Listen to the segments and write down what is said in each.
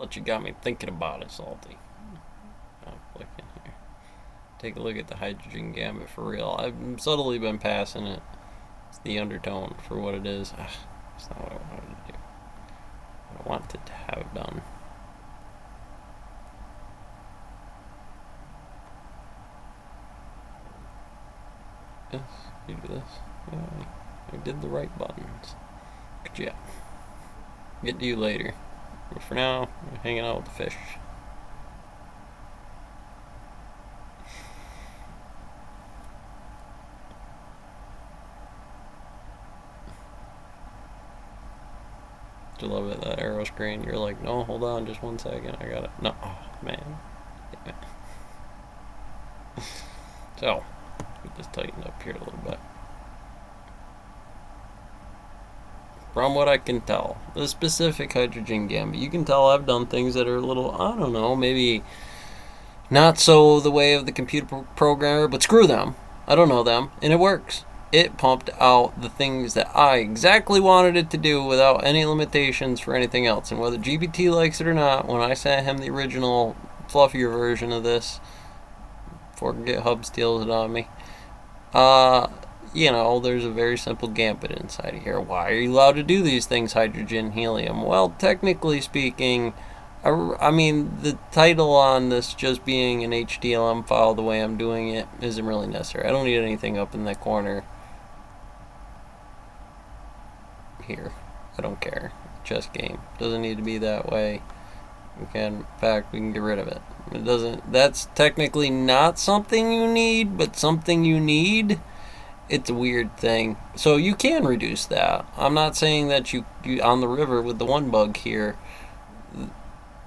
what you got me thinking about it, Salty. I'm clicking here. Take a look at the hydrogen gambit for real. I've subtly been passing it. It's the undertone for what it is. It's not what I wanted to do. What I wanted to have done. Yes, you do this. Yeah, I did the right buttons. Good job. Get to you later. But for now, I'm hanging out with the fish. I love it, that arrow screen. You're like, no, hold on, just 1 second. I got it. No, oh, man. Damn it. So, we just tighten up here a little bit. From what I can tell, the specific hydrogen gambit, you can tell I've done things that are a little, I don't know, maybe not so the way of the computer programmer, but screw them. I don't know them, and it works. It pumped out the things that I exactly wanted it to do without any limitations for anything else. And whether GPT likes it or not, when I sent him the original fluffier version of this, before GitHub steals it on me, there's a very simple gambit inside of here. Why are you allowed to do these things, hydrogen, helium? Well, technically speaking, I mean, the title on this just being an HTML file the way I'm doing it isn't really necessary. I don't need anything up in that corner here. I don't care. Chess game. Doesn't need to be that way. We can get rid of it. It doesn't. That's technically not something you need, but something you need. It's a weird thing. So you can reduce that. I'm not saying that you on the river with the one bug here.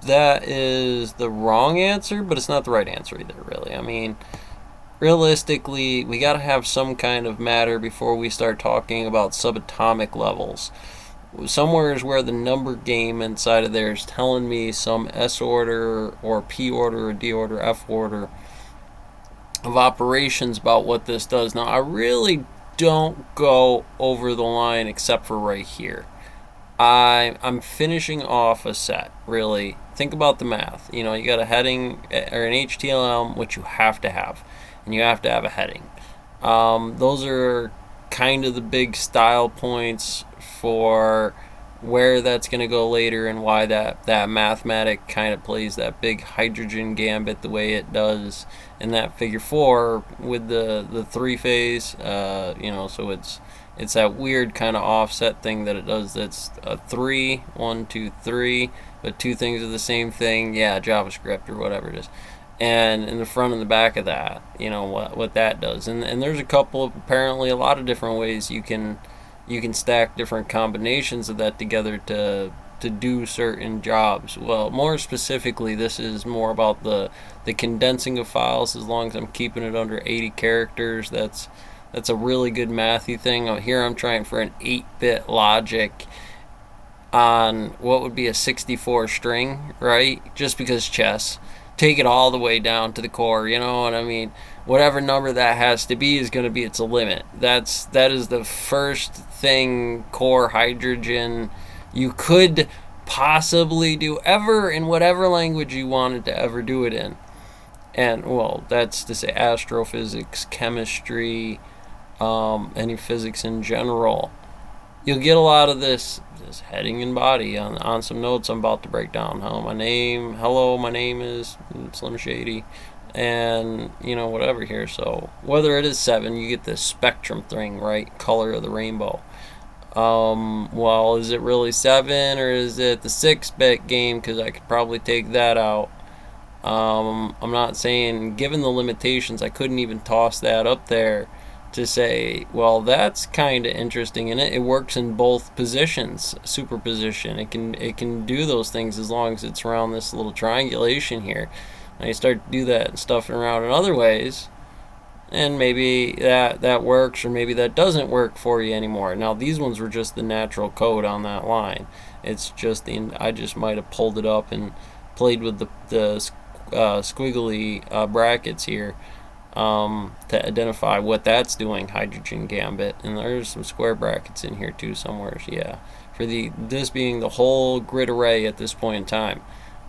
That is the wrong answer, but it's not the right answer either, really. I mean, realistically, we got to have some kind of matter before we start talking about subatomic levels. Somewhere is where the number game inside of there is telling me some S order or P order or D order, F order of operations about what this does. Now, I really don't go over the line except for right here. I'm finishing off a set, really. Think about the math. You got a heading or an HTML, which you have to have, and you have to have a heading. Those are kind of the big style points for where that's going to go later and why that mathematic kind of plays that big hydrogen gambit the way it does in that figure 4 with the 3-phase. So it's that weird kind of offset thing that it does. That's a 3, 1, 2, 3, but two things are the same thing. Yeah, JavaScript or whatever it is. And in the front and the back of that, what that does. And there's apparently a lot of different ways you can stack different combinations of that together to do certain jobs. Well, more specifically, this is more about the condensing of files. As long as I'm keeping it under 80 characters, that's a really good mathy thing. Here I'm trying for an 8-bit logic on what would be a 64 string, right? Just because chess. Take it all the way down to the core, you know what I mean? Whatever number that has to be is going to be its limit. That is the first thing core hydrogen you could possibly do ever in whatever language you wanted to ever do it in. And, well, that's to say astrophysics, chemistry, any physics in general. You'll get a lot of this heading and body on some notes I'm about to break down. My name is Slim Shady, and whatever here. So whether it is 7, you get this spectrum thing, right? Color of the rainbow. Well, is it really 7 or is it the 6-bit game? Because I could probably take that out. I'm not saying, given the limitations, I couldn't even toss that up there to say, well, that's kind of interesting, and it works in both positions, superposition. It can do those things as long as it's around this little triangulation here. And you start to do that and stuffing around in other ways, and maybe that works, or maybe that doesn't work for you anymore. Now, these ones were just the natural code on that line. It's just I just might have pulled it up and played with the squiggly brackets here to identify what that's doing, hydrogen gambit. And there's some square brackets in here too somewhere. Yeah, for this being the whole grid array at this point in time.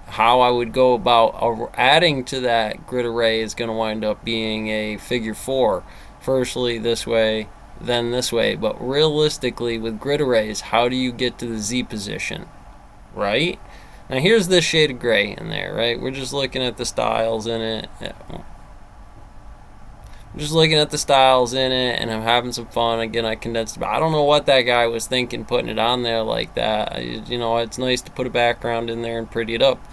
how I would go about adding to that grid array is going to wind up being a figure 4. Firstly this way, then this way. But realistically, with grid arrays, how do you get to the Z position, right? Now here's this shade of gray in there, right? We're just looking at the styles in it. I'm just looking at the styles in it, and I'm having some fun. Again, I condensed it, but I don't know what that guy was thinking putting it on there like that. It's nice to put a background in there and pretty it up,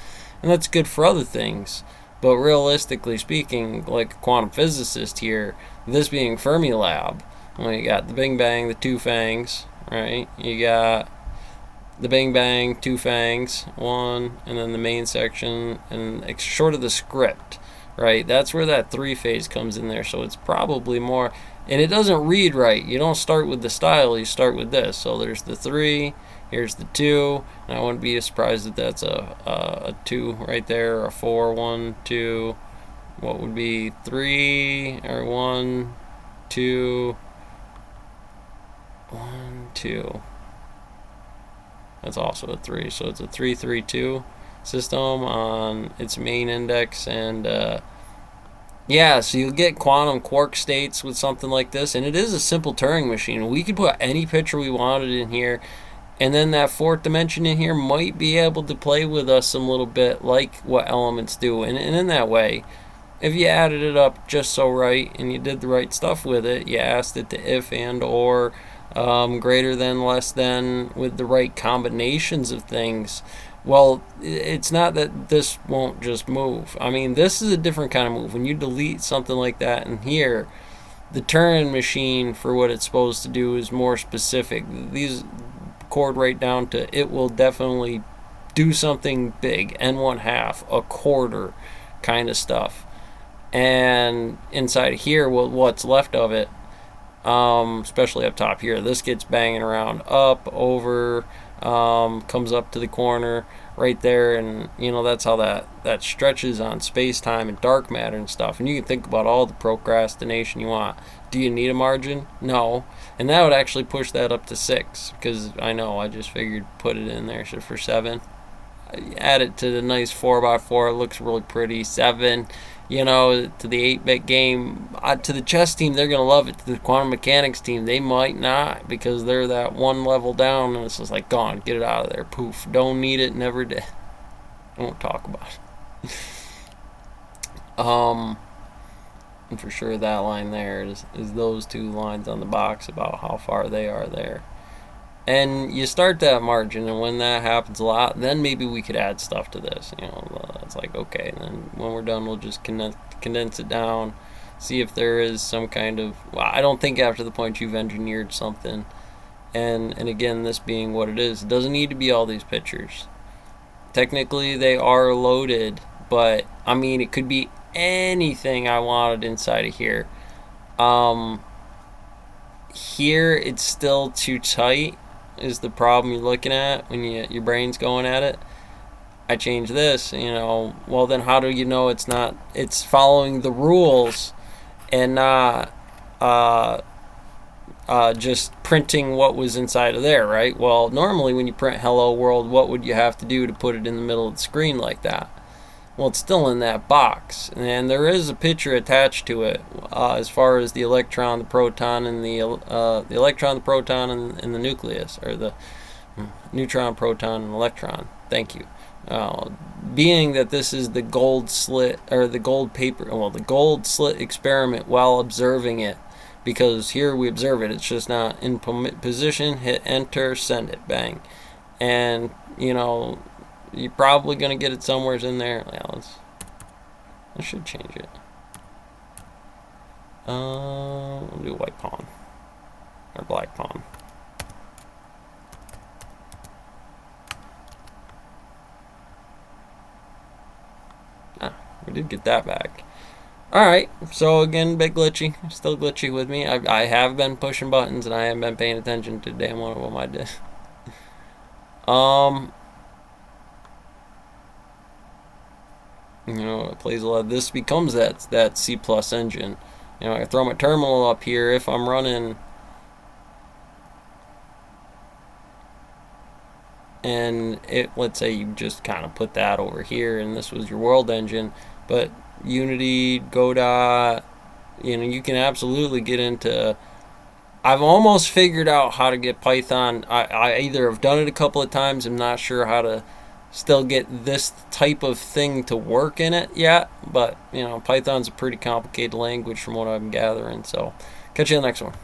and that's good for other things. But realistically speaking, like a quantum physicist here, this being Fermilab, well, you got the Big Bang, the two fangs, right? You got the Big Bang, two fangs, one, and then the main section, and it's short of the script, right? That's where that 3-phase comes in there, so it's probably more, and it doesn't read right. You don't start with the style, you start with this. So there's the 3, here's the 2, and I wouldn't be surprised if that's a 2 right there, or a 4, 1, 2, what would be 3, or 1, 2, 1, 2. That's also a 3, so it's a 3, 3, 2 system on its main index. And yeah, so you'll get quantum quark states with something like this, and it is a simple Turing machine. We could put any picture we wanted in here, and then that fourth dimension in here might be able to play with us a little bit like what elements do. And in that way, if you added it up just so right and you did the right stuff with it, you asked it to if and or greater than, less than, with the right combinations of things, well, it's not that this won't just move. I mean, this is a different kind of move. When you delete something like that in here, the Turing machine, for what it's supposed to do, is more specific. These chord right down to it will definitely do something big, n1/2, a quarter kind of stuff. And inside here, what's left of it, especially up top here, this gets banging around up, over, comes up to the corner right there, and that's how that stretches on space-time and dark matter and stuff. And you can think about all the procrastination you want. Do you need a margin? No. And that would actually push that up to 6, because I just figured put it in there for 7. Add it to the nice 4x4, it looks really pretty. 7, to the 8-bit game, to the chess team, they're going to love it. To the quantum mechanics team, they might not, because they're that one level down, and it's just like, gone, get it out of there, poof, don't need it, never did. I won't talk about it. And for sure that line there is those two lines on the box about how far they are there. And you start that margin, and when that happens a lot, then maybe we could add stuff to this. It's like, okay, and then when we're done, we'll just condense it down, see if there is some kind of, I don't think after the point you've engineered something, and again, this being what it is, it doesn't need to be all these pictures. Technically, they are loaded, but, I mean, it could be anything I wanted inside of here. Here, it's still too tight, is the problem you're looking at when your brain's going at it. I change this, well, then how do you know it's following the rules and not just printing what was inside of there, right? Well, normally when you print hello world, what would you have to do to put it in the middle of the screen like that? Well, it's still in that box, and there is a picture attached to it as far as the electron, the proton, and the electron, the proton, and the nucleus, or the neutron, proton, and electron. Thank you. Being that this is the gold slit, or the gold paper, the gold slit experiment while observing it, because here we observe it, it's just not in position, hit enter, send it, bang. And, you're probably going to get it somewhere in there. Yeah, I should change it. We'll do white pawn. Or black pawn. We did get that back. Alright, so again, bit glitchy. Still glitchy with me. I have been pushing buttons, and I haven't been paying attention to damn one of them I did. It plays a lot. This becomes that C+ engine. I throw my terminal up here if I'm running and let's say you just kind of put that over here and this was your world engine, but Unity, Godot, you can absolutely get into. I've almost figured out how to get Python. I either have done it a couple of times, I'm not sure how to still get this type of thing to work in it yet, but Python's a pretty complicated language from what I'm gathering. So catch you in the next one.